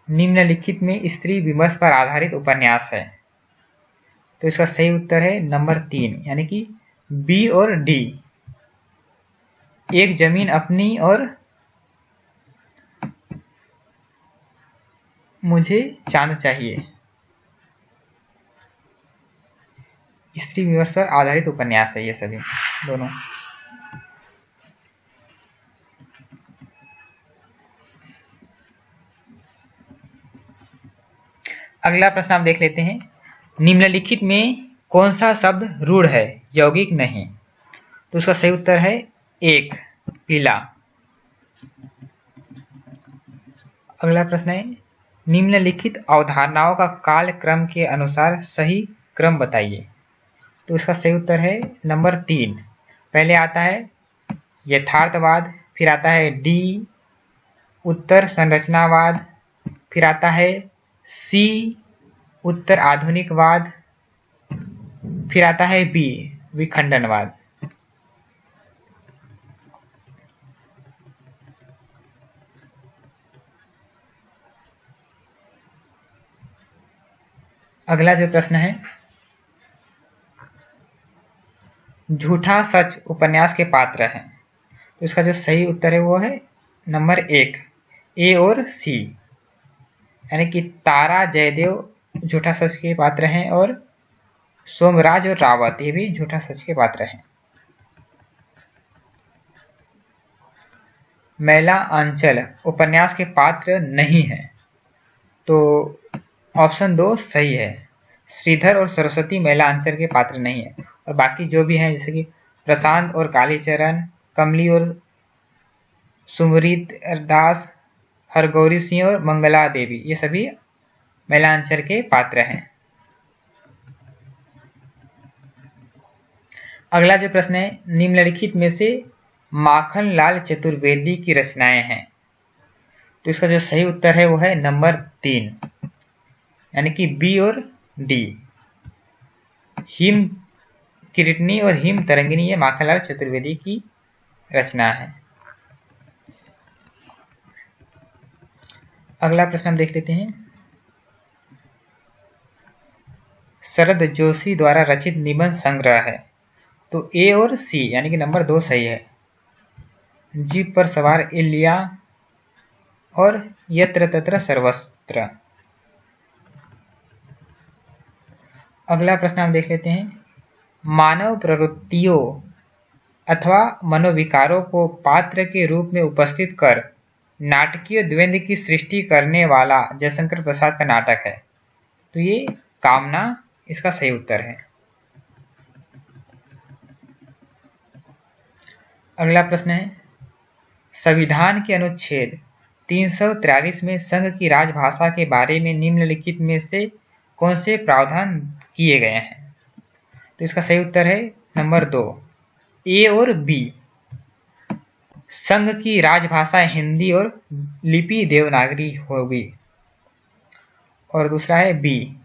निम्नलिखित में स्त्री विमर्श पर आधारित उपन्यास है, तो इसका सही उत्तर है नंबर 3 यानी कि बी और डी। एक जमीन अपनी और मुझे चांद चाहिए, स्त्री विमर्श पर आधारित उपन्यास है ये सभी दोनों। अगला प्रश्न आप देख लेते हैं, निम्नलिखित में कौन सा शब्द रूढ़ है यौगिक नहीं? तो उसका सही उत्तर है 1, पीला। अगला प्रश्न है, निम्नलिखित अवधारणाओं का काल क्रम के अनुसार सही क्रम बताइए। तो इसका सही उत्तर है नंबर 3। पहले आता है यथार्थवाद, फिर आता है डी उत्तर संरचनावाद, फिर आता है सी उत्तर आधुनिकवाद, फिर आता है बी विखंडनवाद। अगला जो प्रश्न है, झूठा सच उपन्यास के पात्र हैं, तो इसका जो सही उत्तर है वो है नंबर 1, ए और सी, यानी कि तारा जयदेव झूठा सच के पात्र हैं और सोमराज और रावत ये भी झूठा सच के पात्र हैं। मैला अंचल उपन्यास के पात्र नहीं है, तो ऑप्शन 2 सही है। श्रीधर और सरस्वती मैला अंचल के पात्र नहीं है, और बाकी जो भी हैं जैसे कि प्रशांत और कालीचरण, कमली और सुमृत दास, हरगौरी सिंह और मंगला देवी ये सभी मैलांचल के पात्र हैं। अगला जो प्रश्न है, निम्नलिखित में से माखनलाल चतुर्वेदी की रचनाएं हैं, तो इसका जो सही उत्तर है वो है नंबर 3 यानी कि बी और डी। हिम किरीटनी और हिम तरंगिनी ये माखनलाल चतुर्वेदी की रचना है। अगला प्रश्न हम देख लेते हैं, शरद जोशी द्वारा रचित निबंध संग्रह है, तो ए और सी यानी कि नंबर 2 सही है। जीप पर सवार इलिया और यत्र तत्र सर्वत्र। अगला प्रश्न हम देख लेते हैं, मानव प्रवृत्तियों अथवा मनोविकारों को पात्र के रूप में उपस्थित कर नाटकीय द्वंद्व की सृष्टि करने वाला जयशंकर प्रसाद का नाटक है, तो ये कामना इसका सही उत्तर है। अगला प्रश्न है, संविधान के अनुच्छेद 343 में संघ की राजभाषा के बारे में निम्नलिखित में से कौन से प्रावधान किए गए हैं? तो इसका सही उत्तर है नंबर 2, ए और बी। संघ की राजभाषा हिंदी और लिपि देवनागरी होगी। और दूसरा है बी,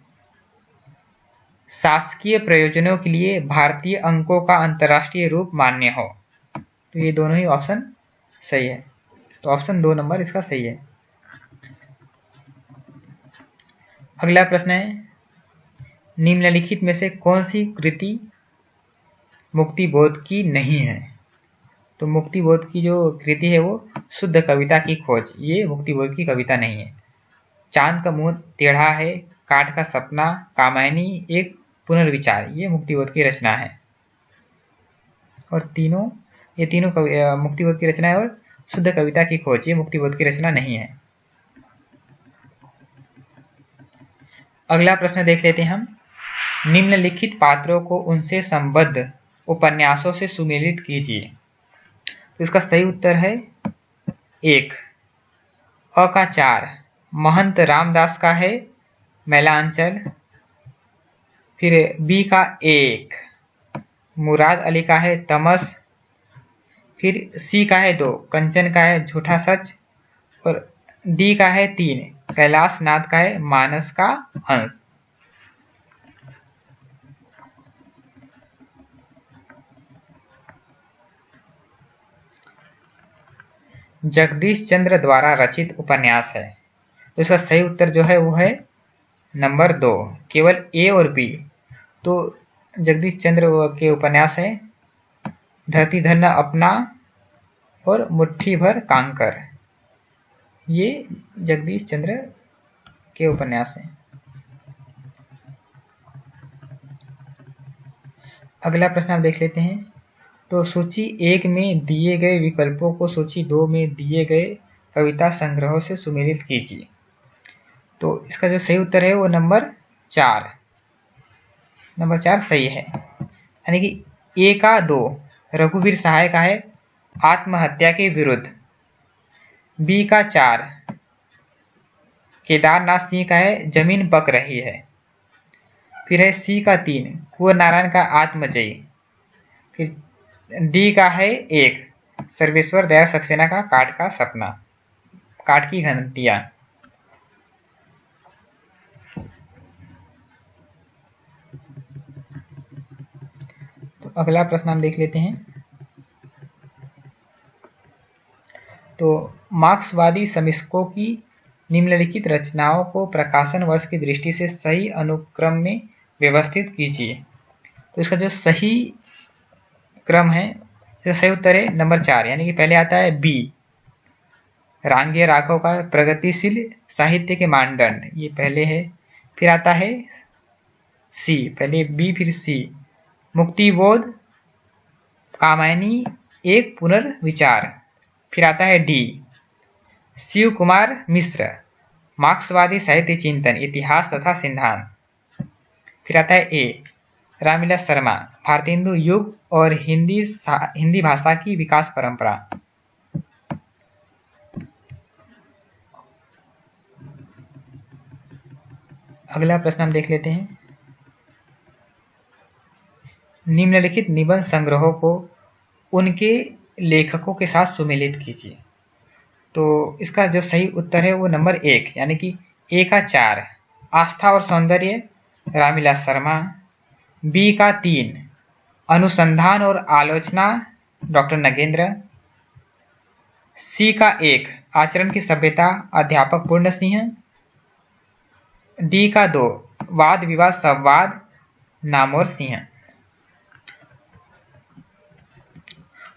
शासकीय प्रयोजनों के लिए भारतीय अंकों का अंतर्राष्ट्रीय रूप मान्य हो। तो ये दोनों ही ऑप्शन सही है। तो ऑप्शन 2 नंबर इसका सही है। अगला प्रश्न है, निम्नलिखित में से कौन सी कृति मुक्तिबोध की नहीं है? तो मुक्तिबोध की जो कृति है वो शुद्ध कविता की खोज, ये मुक्तिबोध की कविता नहीं है। चांद का मुंह टेढ़ा है, काठ का सपना, कामायनी, एक पुनर्विचार, ये मुक्तिबोध की रचना है। और ये तीनों मुक्तिबोध की रचना है। और शुद्ध कविता की खोज, ये मुक्तिबोध की रचना नहीं है। अगला प्रश्न देख लेते हैं हम। निम्नलिखित पात्रों को उनसे संबद्ध उपन्यासों से सुमेलित कीजिए। तो इसका सही उत्तर है 1, अ का 4 महंत रामदास का है मैलांचल। फिर बी का 1 मुराद अली का है तमस। फिर सी का है 2 कंचन का है झूठा सच। और डी का है 3 कैलाश नाथ का है मानस का हंस। जगदीश चंद्र द्वारा रचित उपन्यास है। तो इसका सही उत्तर जो है वो है नंबर 2, केवल ए और बी। तो जगदीश चंद्र के उपन्यास है धरती धरना अपना और मुट्ठी भर कांकर, ये जगदीश चंद्र के उपन्यास हैं। अगला प्रश्न आप देख लेते हैं। तो सूची 1 में दिए गए विकल्पों को सूची 2 में दिए गए कविता संग्रहों से सुमेलित कीजिए। तो इसका जो सही उत्तर है वो नंबर 4 सही है। यानी कि ए का 2 रघुवीर सहाय का है आत्महत्या के विरुद्ध। बी का 4 केदारनाथ सिंह का है जमीन पक रही है। फिर है सी का 3 कुंवर नारायण का आत्मजयी। फिर डी का है 1 सर्वेश्वर दया सक्सेना का काठ का सपना, काठ की घंटियां। तो अगला प्रश्न हम देख लेते हैं। तो मार्क्सवादी समीक्षकों की निम्नलिखित रचनाओं को प्रकाशन वर्ष की दृष्टि से सही अनुक्रम में व्यवस्थित कीजिए। तो इसका जो सही क्रम है, इसका सही उत्तर है नंबर 4, यानी कि पहले आता है बी रांगे राघव का प्रगतिशील साहित्य के मानदंड, ये पहले है। फिर आता है सी, पहले बी फिर सी मुक्तिबोध कामायनी एक पुनर्विचार। फिर आता है डी शिव कुमार मिश्र मार्क्सवादी साहित्य चिंतन इतिहास तथा सिद्धांत। फिर आता है ए रामविलास शर्मा भारतेंदु युग और हिंदी भाषा की विकास परंपरा। अगला प्रश्न हम देख लेते हैं। निम्नलिखित निबंध संग्रहों को उनके लेखकों के साथ सुमेलित कीजिए। तो इसका जो सही उत्तर है वो नंबर 1, यानी कि ए का 4 आस्था और सौंदर्य रामविलास शर्मा। बी का 3 अनुसंधान और आलोचना डॉक्टर नगेंद्र। सी का 1 आचरण की सभ्यता अध्यापक पूर्ण सिंह। डी का 2 वाद विवाद संवाद नामोर सिंह।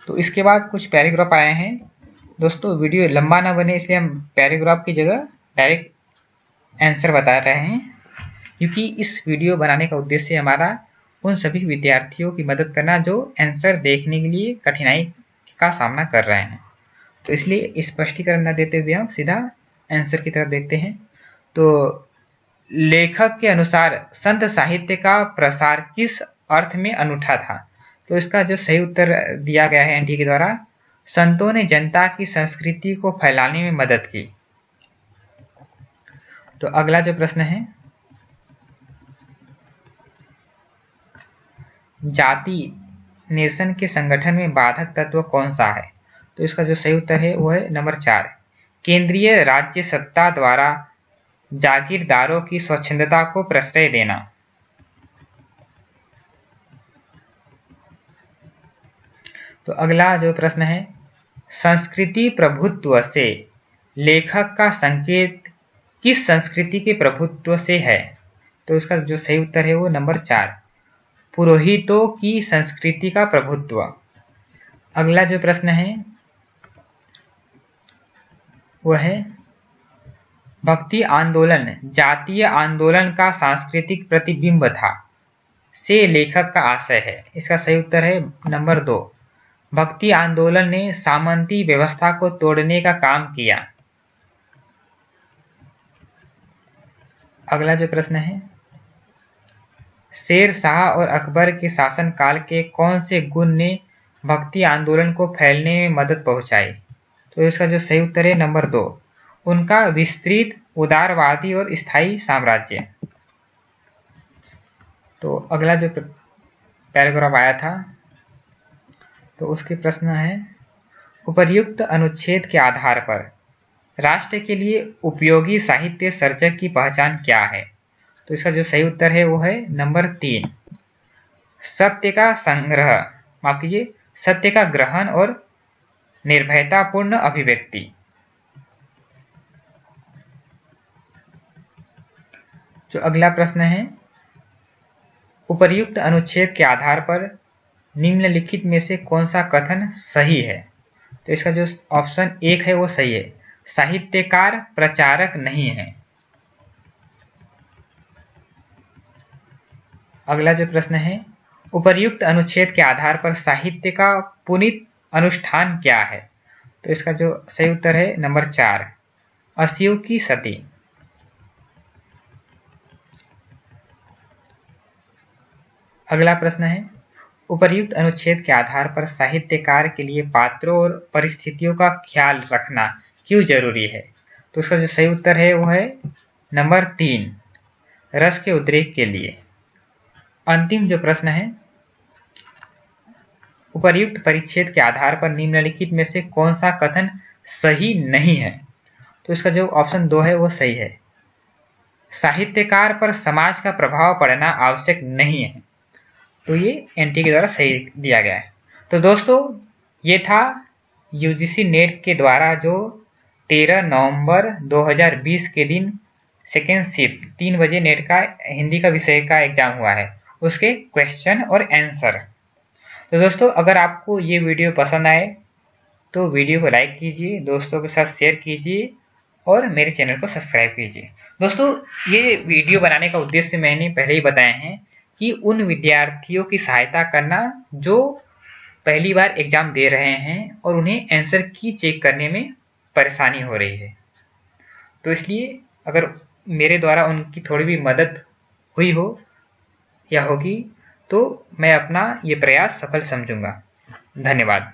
तो इसके बाद कुछ पैराग्राफ आए हैं। दोस्तों वीडियो लंबा ना बने इसलिए हम पैराग्राफ की जगह डायरेक्ट आंसर बता रहे हैं, क्योंकि इस वीडियो बनाने का उद्देश्य हमारा उन सभी विद्यार्थियों की मदद करना जो आंसर देखने के लिए कठिनाई का सामना कर रहे हैं। तो इसलिए स्पष्टीकरण न देते हुए हम सीधा आंसर की तरफ देखते हैं। तो लेखक के अनुसार संत साहित्य का प्रसार किस अर्थ में अनूठा था? तो इसका जो सही उत्तर दिया गया है एनटी के द्वारा, संतों ने जनता की संस्कृति को फैलाने में मदद की। तो अगला जो प्रश्न है, जाति नेशन के संगठन में बाधक तत्व कौन सा है? तो इसका जो सही उत्तर है वो है नंबर 4, केंद्रीय राज्य सत्ता द्वारा जागीरदारों की स्वच्छंदता को प्रश्रय देना। तो अगला जो प्रश्न है, संस्कृति प्रभुत्व से लेखक का संकेत किस संस्कृति के प्रभुत्व से है? तो इसका जो सही उत्तर है वो नंबर 4, पुरोहितों की संस्कृति का प्रभुत्व। अगला जो प्रश्न है वह है, भक्ति आंदोलन जातीय आंदोलन का सांस्कृतिक प्रतिबिंब था से लेखक का आशय है। इसका सही उत्तर है नंबर 2, भक्ति आंदोलन ने सामंती व्यवस्था को तोड़ने का काम किया। अगला जो प्रश्न है, शेर शाह और अकबर के शासनकाल के कौन से गुण ने भक्ति आंदोलन को फैलने में मदद पहुंचाई? तो इसका जो सही उत्तर है नंबर 2, उनका विस्तृत उदारवादी और स्थायी साम्राज्य। तो अगला जो पैराग्राफ आया था तो उसके प्रश्न है, उपर्युक्त अनुच्छेद के आधार पर राष्ट्र के लिए उपयोगी साहित्य सर्जक की पहचान क्या है? तो इसका जो सही उत्तर है वो है नंबर 3, सत्य का संग्रह, माफ कीजिए, सत्य का ग्रहण और निर्भयतापूर्ण अभिव्यक्ति। जो अगला प्रश्न है, उपर्युक्त अनुच्छेद के आधार पर निम्नलिखित में से कौन सा कथन सही है? तो इसका जो ऑप्शन 1 है वो सही है, साहित्यकार प्रचारक नहीं है। अगला जो प्रश्न है, उपर्युक्त अनुच्छेद के आधार पर साहित्य का पुनीत अनुष्ठान क्या है? तो इसका जो सही उत्तर है नंबर 4, अस्यु की सती। अगला प्रश्न है, उपर्युक्त अनुच्छेद के आधार पर साहित्यकार के लिए पात्रों और परिस्थितियों का ख्याल रखना क्यों जरूरी है? तो उसका जो सही उत्तर है वो है नंबर 3, रस के उद्रेक के लिए। अंतिम जो प्रश्न है, उपर्युक्त परिच्छेद के आधार पर निम्नलिखित में से कौन सा कथन सही नहीं है? तो इसका जो ऑप्शन 2 है वो सही है, साहित्यकार पर समाज का प्रभाव पड़ना आवश्यक नहीं है। तो ये एनटी के द्वारा सही दिया गया है। तो दोस्तों ये था यूजीसी नेट के द्वारा जो 13 नवंबर 2020 के दिन सेकेंड शिफ्ट 3 बजे नेट का हिंदी का विषय का एग्जाम हुआ है, उसके क्वेश्चन और आंसर। तो दोस्तों अगर आपको ये वीडियो पसंद आए तो वीडियो को लाइक कीजिए, दोस्तों के साथ शेयर कीजिए और मेरे चैनल को सब्सक्राइब कीजिए। दोस्तों ये वीडियो बनाने का उद्देश्य मैंने पहले ही बताया है कि उन विद्यार्थियों की सहायता करना जो पहली बार एग्जाम दे रहे हैं और उन्हें आंसर की चेक करने में परेशानी हो रही है। तो इसलिए अगर मेरे द्वारा उनकी थोड़ी भी मदद हुई हो या होगी तो मैं अपना ये प्रयास सफल समझूंगा। धन्यवाद।